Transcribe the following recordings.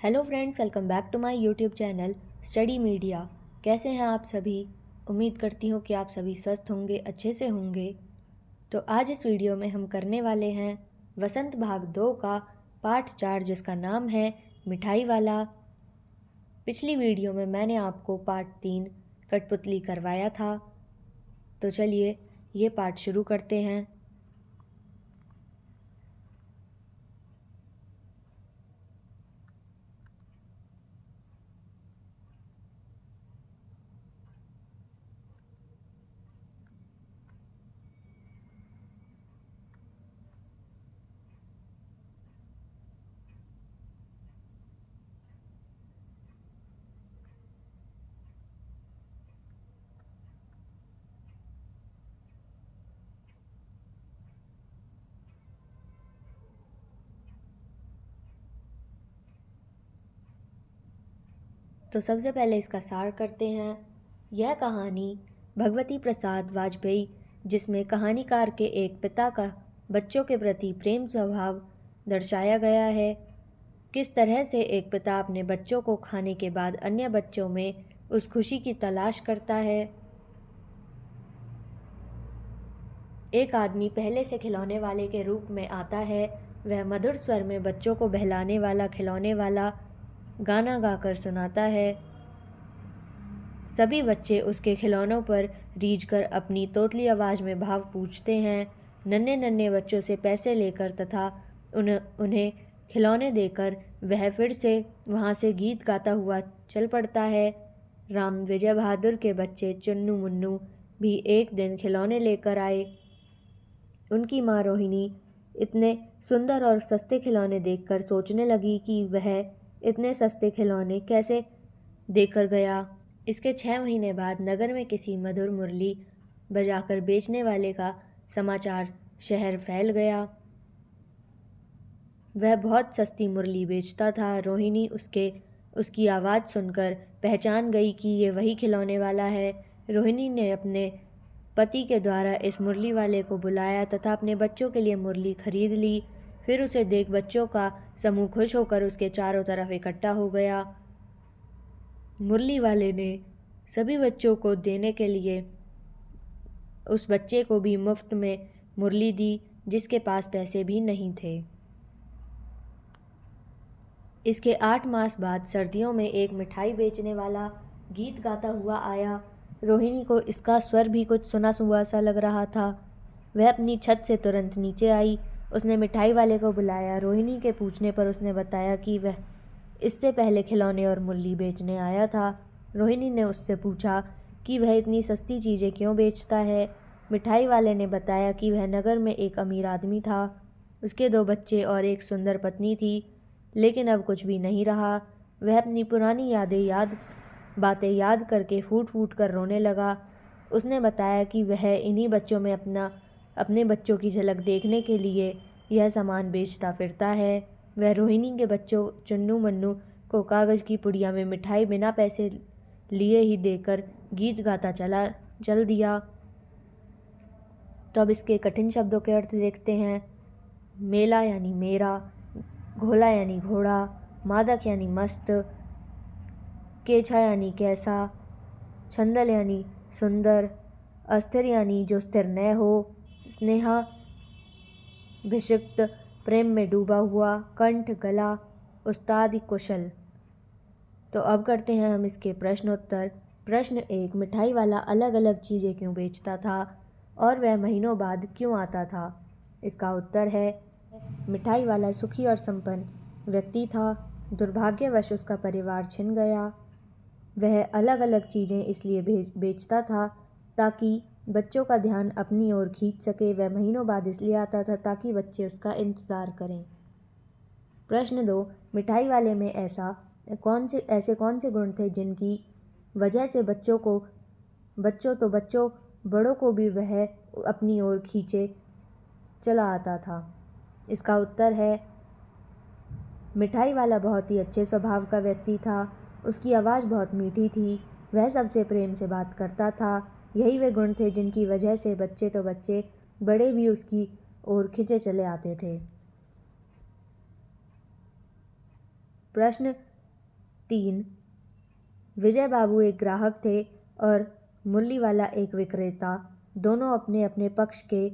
Hello friends, welcome back to my YouTube channel study media. कैसे हैं आप सभी? उम्मीद करती हूँ कि आप सभी स्वस्थ होंगे, अच्छे से होंगे। तो आज इस वीडियो में हम करने वाले हैं वसंत भाग 2 का पार्ट 4, जिसका नाम है मिठाई वाला। पिछली वीडियो में मैंने आपको पार्ट 3 कठपुतली करवाया था। तो चलिए ये पार्ट शुरू करते हैं। तो सबसे पहले इसका सार करते हैं। यह कहानी भगवती प्रसाद वाजपेयी, जिसमें कहानीकार के एक पिता का बच्चों के प्रति प्रेम स्वभाव दर्शाया गया है। किस तरह से एक पिता अपने बच्चों को खाने के बाद अन्य बच्चों में उस खुशी की तलाश करता है। एक आदमी पहले से खिलौने वाले के रूप में आता है। वह मधुर स्वर में बच्चों को बहलाने वाला, खिलौने वाला गाना गाकर सुनाता है। सभी बच्चे उसके खिलौनों पर रीझकर अपनी तोतली आवाज़ में भाव पूछते हैं। नन्हे नन्हे बच्चों से पैसे लेकर तथा उन्हें खिलौने देकर वह फिर से वहाँ से गीत गाता हुआ चल पड़ता है। राम विजय बहादुर के बच्चे चुन्नू मुन्नू भी एक दिन खिलौने लेकर आए। उनकी माँ रोहिणी इतने सुंदर और सस्ते खिलौने देखकर सोचने लगी कि वह इतने सस्ते खिलौने कैसे देकर गया। इसके 6 महीने बाद नगर में किसी मधुर मुरली बजाकर बेचने वाले का समाचार शहर फैल गया। वह बहुत सस्ती मुरली बेचता था। रोहिणी उसकी आवाज़ सुनकर पहचान गई कि ये वही खिलौने वाला है। रोहिणी ने अपने पति के द्वारा इस मुरली वाले को बुलाया तथा अपने बच्चों के लिए मुरली खरीद ली। फिर उसे देख बच्चों का समूह खुश होकर उसके चारों तरफ इकट्ठा हो गया। मुरली वाले ने सभी बच्चों को देने के लिए उस बच्चे को भी मुफ्त में मुरली दी, जिसके पास पैसे भी नहीं थे। इसके 8 मास बाद सर्दियों में एक मिठाई बेचने वाला गीत गाता हुआ आया। रोहिणी को इसका स्वर भी कुछ सुना हुआ सा लग रहा था। वह अपनी छत से तुरंत नीचे आई। उसने मिठाई वाले को बुलाया। रोहिणी के पूछने पर उसने बताया कि वह इससे पहले खिलौने और मुरली बेचने आया था। रोहिणी ने उससे पूछा कि वह इतनी सस्ती चीज़ें क्यों बेचता है। मिठाई वाले ने बताया कि वह नगर में एक अमीर आदमी था। उसके 2 बच्चे और एक सुंदर पत्नी थी, लेकिन अब कुछ भी नहीं रहा। वह अपनी पुरानी बातें याद करके फूट फूट कर रोने लगा। उसने बताया कि वह इन्हीं बच्चों में अपने बच्चों की झलक देखने के लिए यह सामान बेचता फिरता है। वह रोहिणी के बच्चों चुन्नू मन्नू को कागज़ की पुड़िया में मिठाई बिना पैसे लिए ही देकर गीत गाता चल दिया। तो अब इसके कठिन शब्दों के अर्थ देखते हैं। मेला यानी मेरा, घोला यानी घोड़ा, मादक यानी मस्त, केछा यानी कैसा, छंदल यानी सुंदर, अस्थिर यानी जो स्थिर न हो, स्नेहा भिषिक्त प्रेम में डूबा हुआ, कंठ गला, उस्ताद कुशल। तो अब करते हैं हम इसके प्रश्नोत्तर। प्रश्न 1, मिठाई वाला अलग अलग चीज़ें क्यों बेचता था और वह महीनों बाद क्यों आता था? इसका उत्तर है, मिठाई वाला सुखी और संपन्न व्यक्ति था। दुर्भाग्यवश उसका परिवार छिन गया। वह अलग अलग चीज़ें इसलिए बेचता था ताकि बच्चों का ध्यान अपनी ओर खींच सके। वह महीनों बाद इसलिए आता था ताकि बच्चे उसका इंतज़ार करें। प्रश्न 2, मिठाई वाले में ऐसे कौन से गुण थे जिनकी वजह से बच्चों बड़ों को भी वह अपनी ओर खींचे चला आता था? इसका उत्तर है, मिठाई वाला बहुत ही अच्छे स्वभाव का व्यक्ति था। उसकी आवाज़ बहुत मीठी थी। वह सबसे प्रेम से बात करता था। यही वे गुण थे जिनकी वजह से बच्चे बड़े भी उसकी ओर खिंचे चले आते थे। प्रश्न 3. विजय बाबू एक ग्राहक थे और मुरली वाला एक विक्रेता। दोनों अपने अपने पक्ष के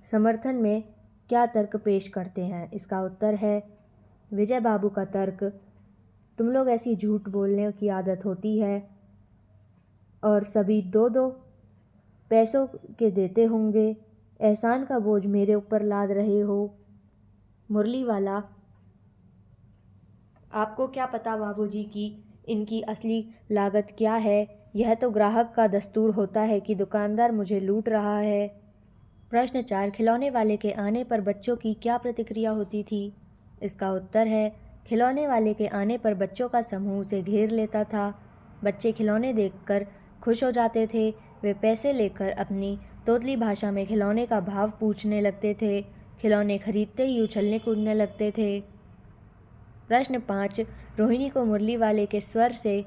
समर्थन में क्या तर्क पेश करते हैं? इसका उत्तर है विजय बाबू का तर्क, तुम लोग ऐसी झूठ बोलने की आदत होती है और सभी दो दो पैसों के देते होंगे, एहसान का बोझ मेरे ऊपर लाद रहे हो। मुरली वाला, आपको क्या पता बाबूजी की इनकी असली लागत क्या है? यह तो ग्राहक का दस्तूर होता है कि दुकानदार मुझे लूट रहा है। प्रश्न 4, खिलौने वाले के आने पर बच्चों की क्या प्रतिक्रिया होती थी? इसका उत्तर है खिलौने वाले के आने पर बच्चों का समूह उसे घेर लेता था। बच्चे खिलौने देखकर खुश हो जाते थे। वे पैसे लेकर अपनी तोतली भाषा में खिलौने का भाव पूछने लगते थे। खिलौने खरीदते ही उछलने कूदने लगते थे। प्रश्न 5, रोहिणी को मुरली वाले के स्वर से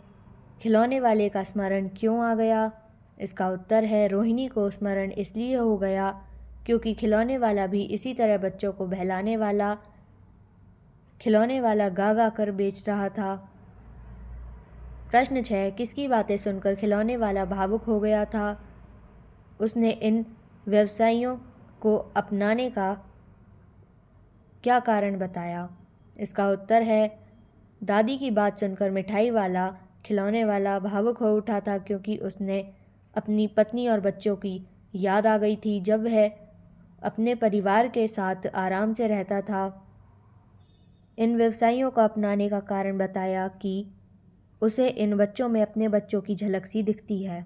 खिलौने वाले का स्मरण क्यों आ गया? इसका उत्तर है रोहिणी को स्मरण इसलिए हो गया क्योंकि खिलौने वाला भी इसी तरह बच्चों को बहलाने वाला खिलौने वाला गा गा कर बेच रहा था। प्रश्न 6, किसकी बातें सुनकर खिलौने वाला भावुक हो गया था? उसने इन व्यवसायियों को अपनाने का क्या कारण बताया? इसका उत्तर है दादी की बात सुनकर मिठाई वाला खिलौने वाला भावुक हो उठा था क्योंकि उसने अपनी पत्नी और बच्चों की याद आ गई थी जब वह अपने परिवार के साथ आराम से रहता था। इन व्यवसायियों को अपनाने का कारण बताया कि उसे इन बच्चों में अपने बच्चों की झलक सी दिखती है।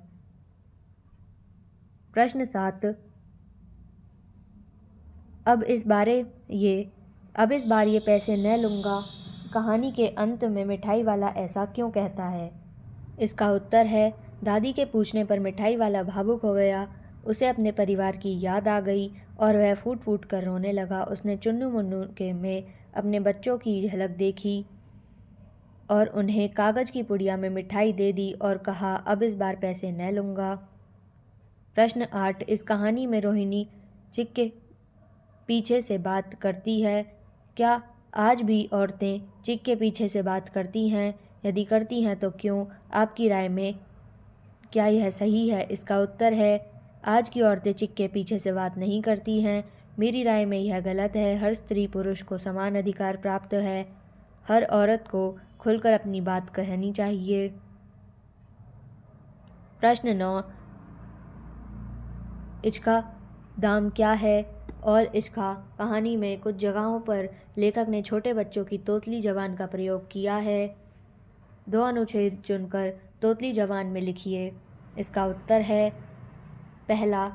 प्रश्न 7, अब इस बार ये पैसे न लूँगा। कहानी के अंत में मिठाई वाला ऐसा क्यों कहता है? इसका उत्तर है दादी के पूछने पर मिठाई वाला भावुक हो गया। उसे अपने परिवार की याद आ गई और वह फूट फूट कर रोने लगा। उसने चुन्नू मुन्नू के में अपने बच्चों की झलक देखी और उन्हें कागज़ की पुड़िया में मिठाई दे दी और कहा, अब इस बार पैसे न लूँगा। प्रश्न 8, इस कहानी में रोहिणी चिक के पीछे से बात करती है। क्या आज भी औरतें चिक के पीछे से बात करती हैं? यदि करती हैं तो क्यों? आपकी राय में क्या यह सही है? इसका उत्तर है आज की औरतें चिक के पीछे से बात नहीं करती हैं। मेरी राय में यह गलत है। हर स्त्री पुरुष को समान अधिकार प्राप्त है। हर औरत को खुलकर अपनी बात कहनी चाहिए। प्रश्न 9, इश्का दाम क्या है? और इश्का कहानी में कुछ जगहों पर लेखक ने छोटे बच्चों की तोतली जबान का प्रयोग किया है। 2 अनुच्छेद चुनकर तोतली जबान में लिखिए। इसका उत्तर है पहला,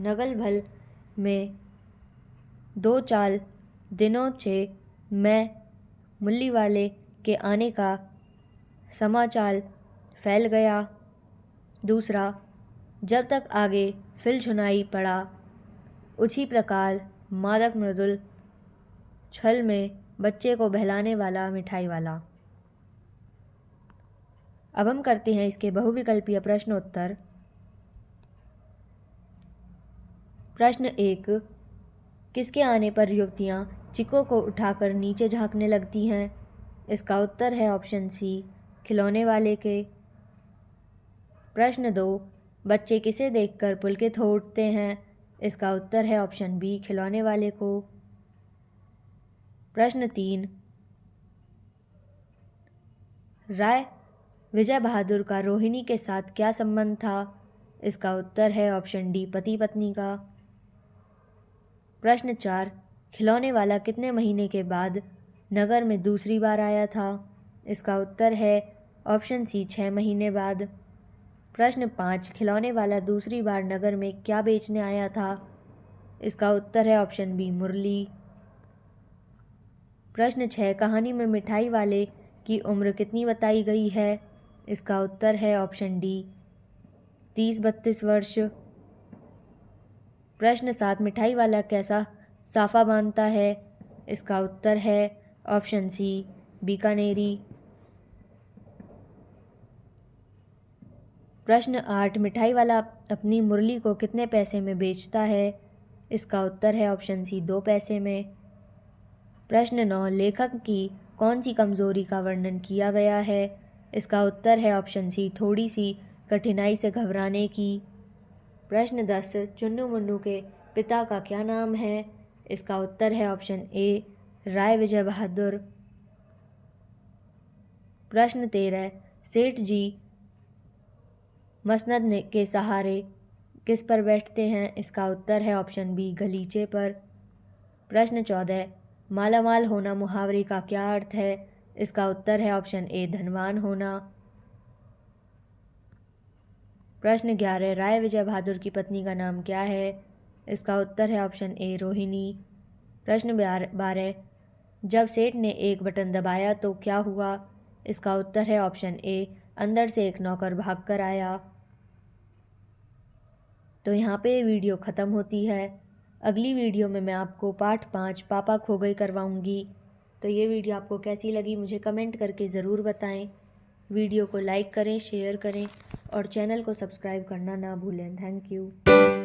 नगल भल में 2 चाल दिनों से मैं मुल्ली वाले के आने का समाचार फैल गया। दूसरा, जब तक आगे फिल सुनाई पड़ा उसी प्रकार मादक मृदुल छल में बच्चे को बहलाने वाला मिठाई वाला। अब हम करते हैं इसके बहुविकल्पीय प्रश्नोत्तर। प्रश्न 1, किसके आने पर युवतियाँ चिको को उठाकर नीचे झांकने लगती हैं? इसका उत्तर है ऑप्शन सी, खिलौने वाले के। प्रश्न 2, बच्चे किसे देखकर पुलकित हो उठते हैं? इसका उत्तर है ऑप्शन बी, खिलौने वाले को। प्रश्न 3, राय विजय बहादुर का रोहिणी के साथ क्या संबंध था? इसका उत्तर है ऑप्शन डी, पति पत्नी का। प्रश्न 4, खिलौने वाला कितने महीने के बाद नगर में दूसरी बार आया था? इसका उत्तर है ऑप्शन सी, 6 महीने बाद। प्रश्न 5, खिलौने वाला दूसरी बार नगर में क्या बेचने आया था? इसका उत्तर है ऑप्शन बी, मुरली। प्रश्न 6, कहानी में मिठाई वाले की उम्र कितनी बताई गई है? इसका उत्तर है ऑप्शन डी, 30-32 वर्ष। प्रश्न 7, मिठाई वाला कैसा साफा बांधता है? इसका उत्तर है ऑप्शन सी, बीकानेरी। प्रश्न 8, मिठाई वाला अपनी मुरली को कितने पैसे में बेचता है? इसका उत्तर है ऑप्शन सी, 2 पैसे में। प्रश्न 9, लेखक की कौन सी कमज़ोरी का वर्णन किया गया है? इसका उत्तर है ऑप्शन सी, थोड़ी सी कठिनाई से घबराने की। प्रश्न 10, चुन्नू मुन्नू के पिता का क्या नाम है? इसका उत्तर है ऑप्शन ए, राय विजय बहादुर। प्रश्न 13, सेठ जी मसनद के सहारे किस पर बैठते हैं? इसका उत्तर है ऑप्शन बी, गलीचे पर। प्रश्न 14, मालामाल होना मुहावरे का क्या अर्थ है? इसका उत्तर है ऑप्शन ए, धनवान होना। प्रश्न 11, राय विजय बहादुर की पत्नी का नाम क्या है? इसका उत्तर है ऑप्शन ए, रोहिणी। प्रश्न 12, जब सेठ ने एक बटन दबाया तो क्या हुआ? इसका उत्तर है ऑप्शन ए, अंदर से एक नौकर भाग कर आया। तो यहाँ पे वीडियो ख़त्म होती है। अगली वीडियो में मैं आपको पार्ट 5 पापा खो गए करवाऊँगी। तो ये वीडियो आपको कैसी लगी मुझे कमेंट करके ज़रूर बताएं। वीडियो को लाइक करें, शेयर करें और चैनल को सब्सक्राइब करना ना भूलें। Thank you.